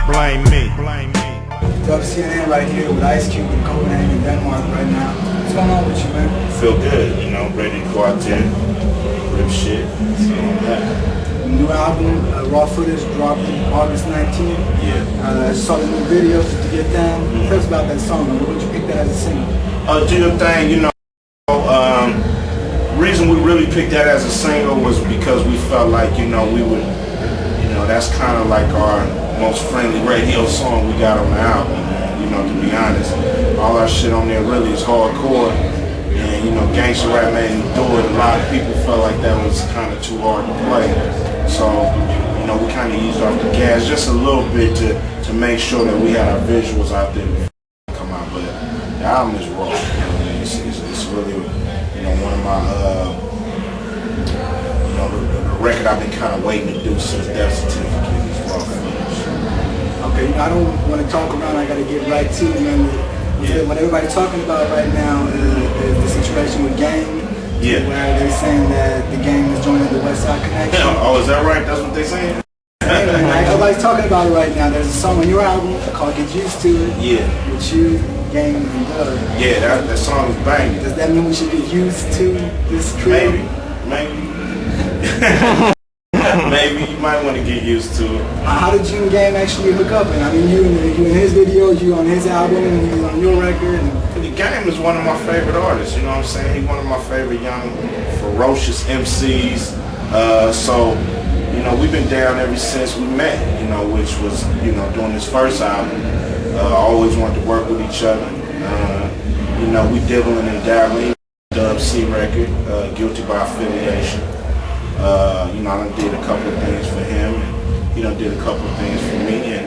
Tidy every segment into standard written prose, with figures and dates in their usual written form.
Blame me. CNN right here with Ice Cube in Copenhagen, Denmark right now. What's going on with you, man? Feel good, you know, ready to go out there, rip shit. So, yeah. New album, raw footage dropped August 19th. Yeah. I saw the new video, Just to Get Down. Tell us about that song. Why would you pick that as a single? Do your thing, you know. Reason we really picked that as a single was because we felt like, you know, we would, you know, that's kind of like our most friendly radio song we got on the album. And, you know, to be honest, all our shit on there really is hardcore. And, you know, gangsta rap made me do it. A lot of people felt like that was kind of too hard to play. So, you know, we kind of eased off the gas just a little bit to make sure that we had our visuals out there before it come out. But the album is raw. It's really, you know, one of my, you know, the record I've been kind of waiting to do since Death Certificate is raw footage. Okay, you know, I don't want to talk around. I got to get right to it, man. Yeah. What everybody's talking about right now is the situation with Game. Yeah. Where they're saying that the Game is joining the Westside Connection. Oh, is that right? That's what they're saying? Everybody's talking about it right now. There's a song on your album called Get Used to It. Yeah. With you, Game, and Doug. Yeah, that song is banging. Does that mean we should get used to this trio? Maybe. Maybe you might want to get used to it. How did you and Game actually hook up? And I mean, you in his videos, you on his album, and you on your record. The Game is one of my favorite artists. You know what I'm saying? He's one of my favorite young, ferocious MCs. So, you know, we've been down ever since we met. You know, which was, you know, doing his first album. Always wanted to work with each other. You know, we dibbling and dabbling. Dub C record, Guilty by Affiliation. You know, I done did a couple of things for him, and he done did a couple of things for me, and,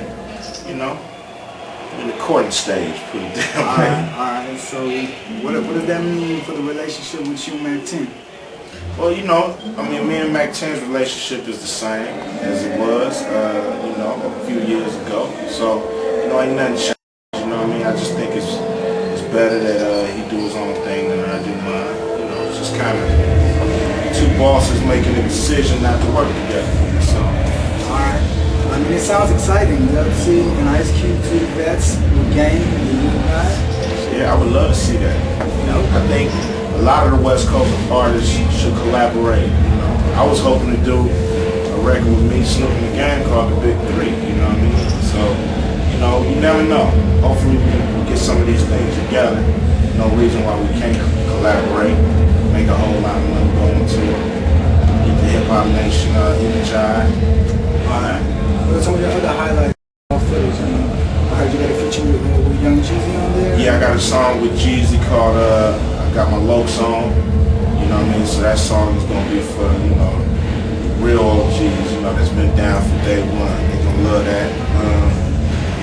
you know, in the courting stage, put it that way. Alright, so what does that mean for the relationship with you and Mack 10? Well, you know, I mean, me and Mack 10's relationship is the same as it was, you know, a few years ago. So, you know, ain't nothing changed, you know what I mean? I just think it's better that he do his own thing than I do mine. You know, it's just kind of two bosses making a decision not to work together. So, alright. I mean, it sounds exciting. Love to see an Ice Cube, two vets, with Game, and the new guy. yeah, I would love to see that. You know, I think a lot of the West Coast artists should collaborate. You know, I was hoping to do a record with me, Snoop, and the Gang called The Big Three. You know what I mean? So, you know, you never know. Hopefully, we can get some of these things together. No reason why we can't collaborate, make a whole lot of money going to get the Hip Hop Nation energized. Alright. What are some of your other highlights of footage? I heard you got a feature with Young Jeezy on there. Yeah, I got a song with Jeezy called I Got My Lokes On. You know what I mean? So that song is gonna be for, you know, real OGs, you know, that's been down from day one. They're gonna love that.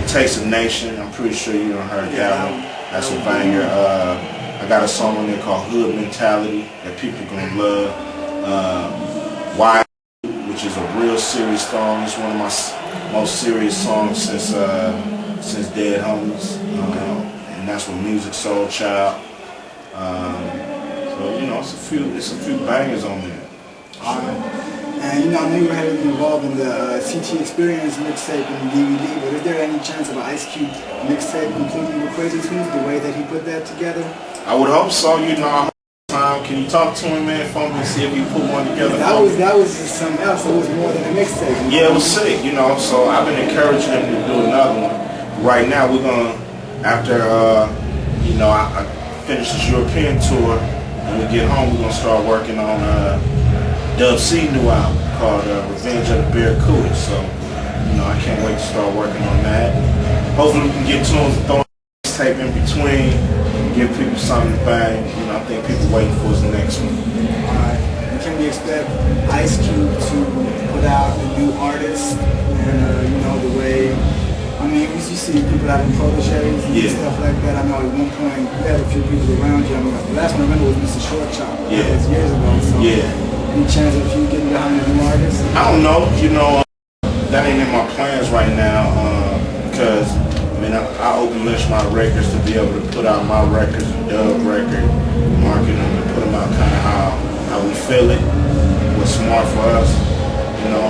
It Takes a Nation, I'm pretty sure you done heard that one. That's a banger. I got a song on there called Hood Mentality that people gonna love. Why, which is a real serious song. It's one of my most serious songs since Dead Homies. And that's with Music Soul Child. So, you know, it's a few bangers on there. And you know, I know you're heavily involved in the CT Experience mixtape and DVD, but is there any chance of an Ice Cube mixtape completely with Crazy Tunes, the way that he put that together? I would hope so. You know, can you talk to him, man, for me and see if you put one together? That was just something else. It was more than a mixtape. Yeah, it was sick, you know. So I've been encouraging him to do another one. Right now, we're gonna, after you know, I finish this European tour, when we get home, we're gonna start working on Dub C new album called Revenge of the Barracuda. So, you know, I can't wait to start working on that. Hopefully, we can get tunes and throw a tape in between. Give people something to bang. You know, I think people waiting for his next one. Alright. Can we expect Ice Cube to put out a new artist? And, you know, the way, I mean, you see people out in proteges and stuff like that. I know at one point you had a few people around you. I mean, the last one I remember was Mr. Short Chop. Yeah. That was years ago. So any chance of you getting behind a new artist? I don't know. You know, that ain't in my plans right now because I open list my records to be able to put out my records, Dub record, market them, and put them out kind of how how we feel it, what's smart for us. You know,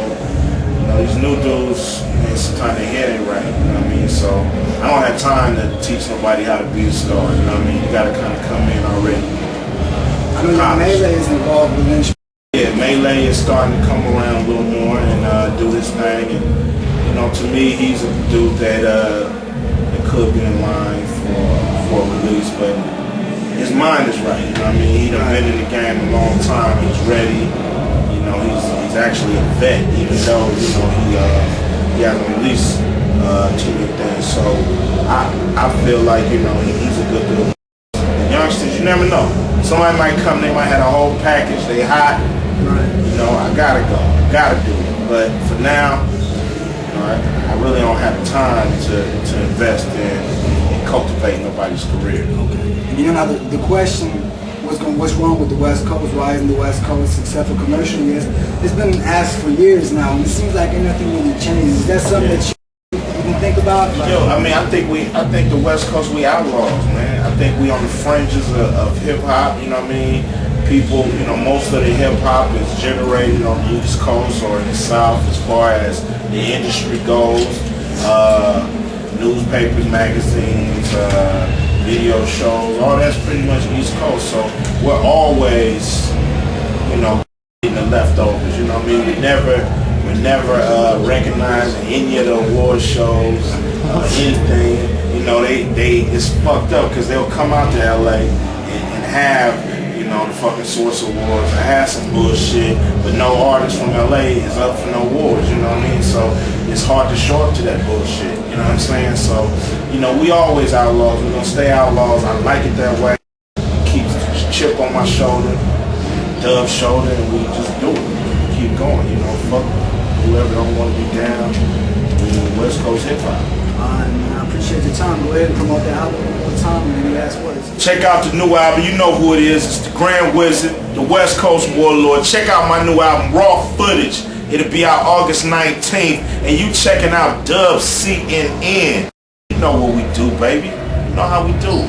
these new dudes, man, sometimes their head ain't right. You know what I mean? So I don't have time to teach nobody how to be a star. You know what I mean? You got to kind of come in already. I know that Melee is involved with Lynch. Yeah, Melee is starting to come around a little more and do his thing. And you know, to me, he's a dude that could be in line for release, but his mind is right. You know what I mean? He done been in the game a long time. He's ready. You know, he's actually a vet, even though he hasn't released too many things. So I feel like he's a good dude. The youngsters, you never know. Somebody might come, they might have a whole package. They hot. Right. I gotta go. I gotta do it. But for now, I really don't have time to invest in cultivating nobody's career. Okay. And now the question was what's wrong with the West Coast? Why isn't the West Coast successful commercially? It's been asked for years now, and it seems like nothing really changes. Is that something that you even think about? Yo, I mean, I think the West Coast, we outlaws, man. I think we on the fringes of hip hop. You know what I mean? People, most of the hip hop is generated on the East Coast or in the South as far as the industry goes. Newspapers, magazines, video shows, all that's pretty much East Coast. So we're always, getting the leftovers. You know what I mean? We're never recognized in any of the award shows, anything. It's fucked up because they'll come out to LA and have the fucking Source Awards. I had some bullshit, but no artist from LA is up for no awards, you know what I mean? So it's hard to show up to that bullshit, you know what I'm saying? So, we always outlaws. We're gonna stay outlaws. I like it that way. Keep chip on my shoulder, Dub's shoulder, and we just do it. Keep going, fuck whoever don't want to be down with West Coast hip hop. I appreciate your time. Go ahead and promote the album one more time and any last words. Check out the new album. You know who it is. It's the Grand Wizard, the West Coast Warlord. Check out my new album, Raw Footage. It'll be out August 19th. And you checking out Dub CNN. You know what we do, baby. You know how we do.